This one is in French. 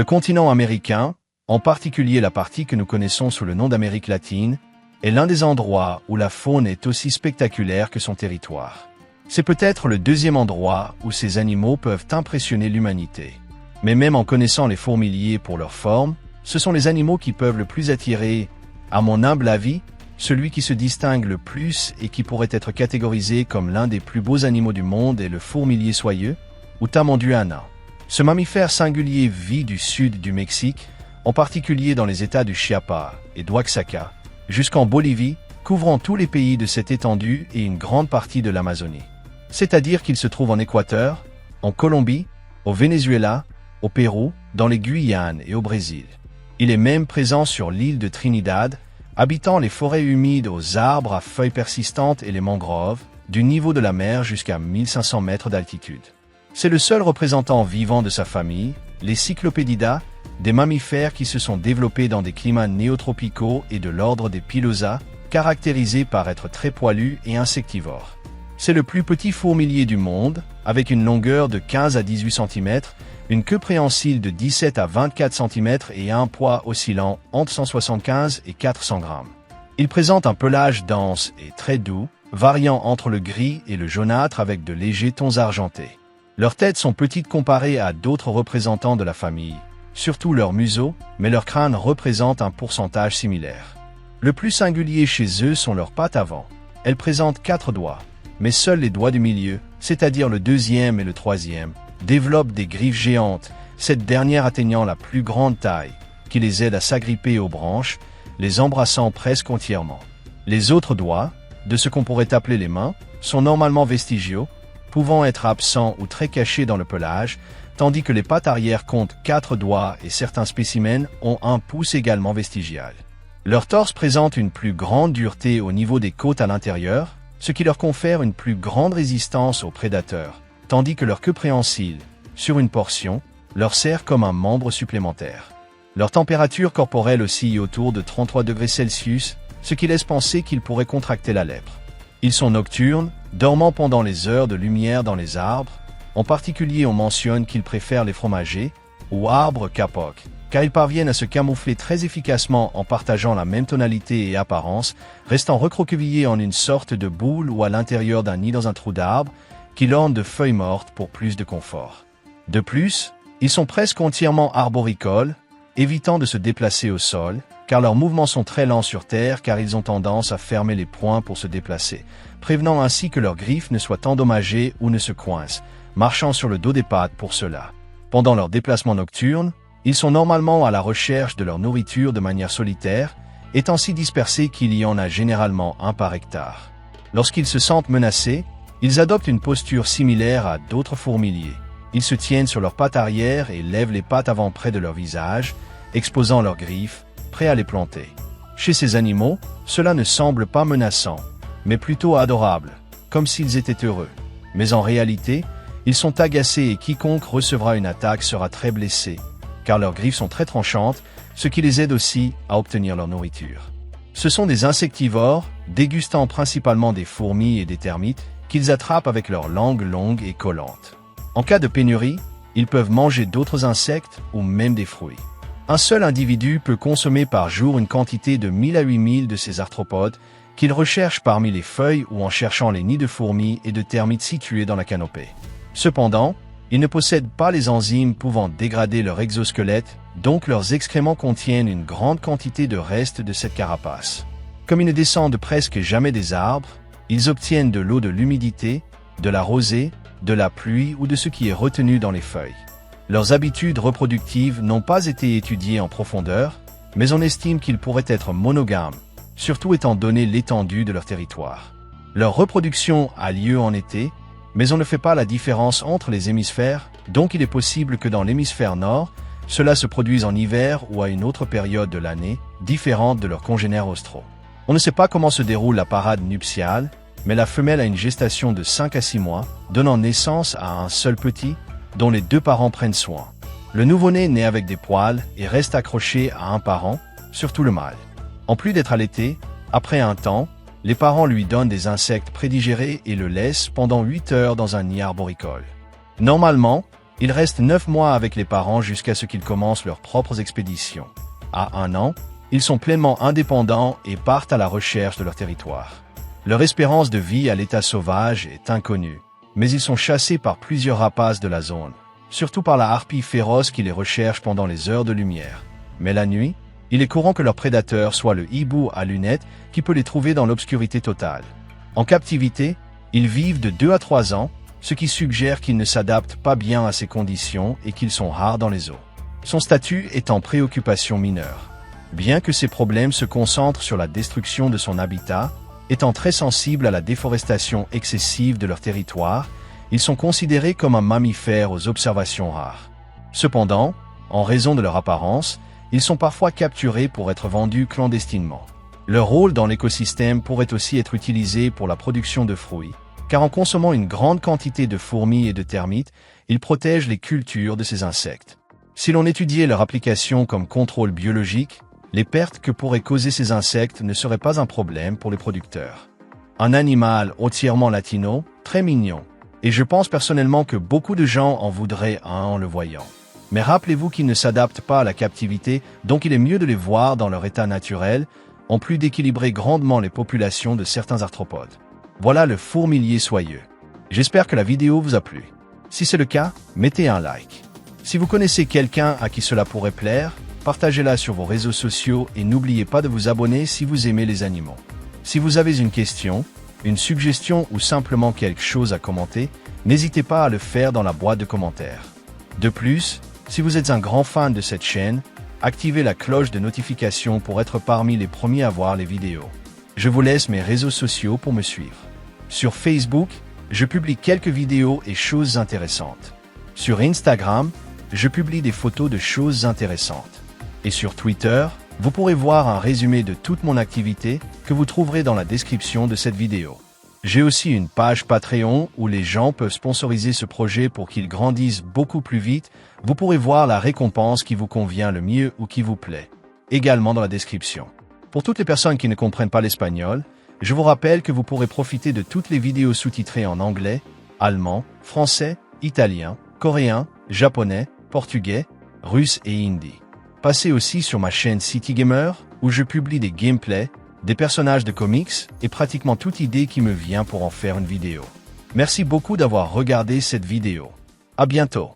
Le continent américain, en particulier la partie que nous connaissons sous le nom d'Amérique latine, est l'un des endroits où la faune est aussi spectaculaire que son territoire. C'est peut-être le deuxième endroit où ces animaux peuvent impressionner l'humanité. Mais même en connaissant les fourmiliers pour leur forme, ce sont les animaux qui peuvent le plus attirer, à mon humble avis, celui qui se distingue le plus et qui pourrait être catégorisé comme l'un des plus beaux animaux du monde est le fourmilier soyeux, ou tamanduana. Ce mammifère singulier vit du sud du Mexique, en particulier dans les États du Chiapas et d'Oaxaca, jusqu'en Bolivie, couvrant tous les pays de cette étendue et une grande partie de l'Amazonie. C'est-à-dire qu'il se trouve en Équateur, en Colombie, au Venezuela, au Pérou, dans les Guyanes et au Brésil. Il est même présent sur l'île de Trinidad, habitant les forêts humides aux arbres à feuilles persistantes et les mangroves, du niveau de la mer jusqu'à 1500 mètres d'altitude. C'est le seul représentant vivant de sa famille, les Cyclopédidae, des mammifères qui se sont développés dans des climats néotropicaux et de l'ordre des Pilosa, caractérisés par être très poilus et insectivores. C'est le plus petit fourmilier du monde, avec une longueur de 15 à 18 cm, une queue préhensile de 17 à 24 cm et un poids oscillant entre 175 et 400 grammes. Il présente un pelage dense et très doux, variant entre le gris et le jaunâtre avec de légers tons argentés. Leurs têtes sont petites comparées à d'autres représentants de la famille, surtout leur museau, mais leur crâne représente un pourcentage similaire. Le plus singulier chez eux sont leurs pattes avant. Elles présentent 4 doigts, mais seuls les doigts du milieu, c'est-à-dire le deuxième et le troisième, développent des griffes géantes, cette dernière atteignant la plus grande taille, qui les aide à s'agripper aux branches, les embrassant presque entièrement. Les autres doigts, de ce qu'on pourrait appeler les mains, sont normalement vestigiaux, pouvant être absents ou très cachés dans le pelage, tandis que les pattes arrière comptent 4 doigts et certains spécimens ont un pouce également vestigial. Leur torse présente une plus grande dureté au niveau des côtes à l'intérieur, ce qui leur confère une plus grande résistance aux prédateurs, tandis que leur queue préhensile, sur une portion, leur sert comme un membre supplémentaire. Leur température corporelle oscille autour de 33 degrés Celsius, ce qui laisse penser qu'ils pourraient contracter la lèpre. Ils sont nocturnes, dormant pendant les heures de lumière dans les arbres. En particulier, on mentionne qu'ils préfèrent les fromagers ou arbres capocs, car ils parviennent à se camoufler très efficacement en partageant la même tonalité et apparence, restant recroquevillés en une sorte de boule ou à l'intérieur d'un nid dans un trou d'arbre, qui l'orne de feuilles mortes pour plus de confort. De plus, ils sont presque entièrement arboricoles, évitant de se déplacer au sol, car leurs mouvements sont très lents sur terre car ils ont tendance à fermer les poings pour se déplacer, prévenant ainsi que leurs griffes ne soient endommagées ou ne se coincent, marchant sur le dos des pattes pour cela. Pendant leur déplacement nocturne, ils sont normalement à la recherche de leur nourriture de manière solitaire, étant si dispersés qu'il y en a généralement un par hectare. Lorsqu'ils se sentent menacés, ils adoptent une posture similaire à d'autres fourmiliers. Ils se tiennent sur leurs pattes arrière et lèvent les pattes avant près de leur visage, exposant leurs griffes, prêts à les planter. Chez ces animaux, cela ne semble pas menaçant, mais plutôt adorable, comme s'ils étaient heureux. Mais en réalité, ils sont agacés et quiconque recevra une attaque sera très blessé, car leurs griffes sont très tranchantes, ce qui les aide aussi à obtenir leur nourriture. Ce sont des insectivores, dégustant principalement des fourmis et des termites, qu'ils attrapent avec leur langue longue et collante. En cas de pénurie, ils peuvent manger d'autres insectes ou même des fruits. Un seul individu peut consommer par jour une quantité de 1000 à 8000 de ces arthropodes qu'il recherche parmi les feuilles ou en cherchant les nids de fourmis et de termites situés dans la canopée. Cependant, ils ne possèdent pas les enzymes pouvant dégrader leur exosquelette, donc leurs excréments contiennent une grande quantité de restes de cette carapace. Comme ils ne descendent presque jamais des arbres, ils obtiennent de l'eau de l'humidité, de la rosée, de la pluie ou de ce qui est retenu dans les feuilles. Leurs habitudes reproductives n'ont pas été étudiées en profondeur, mais on estime qu'ils pourraient être monogames, surtout étant donné l'étendue de leur territoire. Leur reproduction a lieu en été, mais on ne fait pas la différence entre les hémisphères, donc il est possible que dans l'hémisphère nord, cela se produise en hiver ou à une autre période de l'année, différente de leurs congénères austraux. On ne sait pas comment se déroule la parade nuptiale, mais la femelle a une gestation de 5 à 6 mois, donnant naissance à un seul petit, dont les 2 parents prennent soin. Le nouveau-né naît avec des poils et reste accroché à un parent, surtout le mâle. En plus d'être allaité, après un temps, les parents lui donnent des insectes prédigérés et le laissent pendant 8 heures dans un nid arboricole. Normalement, Ils restent 9 mois avec les parents jusqu'à ce qu'ils commencent leurs propres expéditions. À 1 an, ils sont pleinement indépendants et partent à la recherche de leur territoire. Leur espérance de vie à l'état sauvage est inconnue, mais ils sont chassés par plusieurs rapaces de la zone, surtout par la harpie féroce qui les recherche pendant les heures de lumière. Mais la nuit, il est courant que leur prédateur soit le hibou à lunettes qui peut les trouver dans l'obscurité totale. En captivité, ils vivent de 2 à 3 ans, ce qui suggère qu'ils ne s'adaptent pas bien à ces conditions et qu'ils sont rares dans les eaux. Son statut est en préoccupation mineure. Bien que ses problèmes se concentrent sur la destruction de son habitat, étant très sensibles à la déforestation excessive de leur territoire, ils sont considérés comme un mammifère aux observations rares. Cependant, en raison de leur apparence, ils sont parfois capturés pour être vendus clandestinement. Leur rôle dans l'écosystème pourrait aussi être utilisé pour la production de fruits, car en consommant une grande quantité de fourmis et de termites, ils protègent les cultures de ces insectes. Si l'on étudiait leur application comme contrôle biologique, les pertes que pourraient causer ces insectes ne seraient pas un problème pour les producteurs. Un animal entièrement latino, très mignon, et je pense personnellement que beaucoup de gens en voudraient un en le voyant. Mais rappelez-vous qu'ils ne s'adaptent pas à la captivité, donc il est mieux de les voir dans leur état naturel, en plus d'équilibrer grandement les populations de certains arthropodes. Voilà le fourmilier soyeux. J'espère que la vidéo vous a plu. Si c'est le cas, mettez un like. Si vous connaissez quelqu'un à qui cela pourrait plaire, partagez-la sur vos réseaux sociaux et n'oubliez pas de vous abonner si vous aimez les animaux. Si vous avez une question, une suggestion ou simplement quelque chose à commenter, n'hésitez pas à le faire dans la boîte de commentaires. De plus, si vous êtes un grand fan de cette chaîne, activez la cloche de notification pour être parmi les premiers à voir les vidéos. Je vous laisse mes réseaux sociaux pour me suivre. Sur Facebook, je publie quelques vidéos et choses intéressantes. Sur Instagram, je publie des photos de choses intéressantes. Et sur Twitter, vous pourrez voir un résumé de toute mon activité que vous trouverez dans la description de cette vidéo. J'ai aussi une page Patreon où les gens peuvent sponsoriser ce projet pour qu'il grandisse beaucoup plus vite. Vous pourrez voir la récompense qui vous convient le mieux ou qui vous plaît, également dans la description. Pour toutes les personnes qui ne comprennent pas l'espagnol, je vous rappelle que vous pourrez profiter de toutes les vidéos sous-titrées en anglais, allemand, français, italien, coréen, japonais, portugais, russe et hindi. Passez aussi sur ma chaîne City Gamer où je publie des gameplays, des personnages de comics et pratiquement toute idée qui me vient pour en faire une vidéo. Merci beaucoup d'avoir regardé cette vidéo. À bientôt.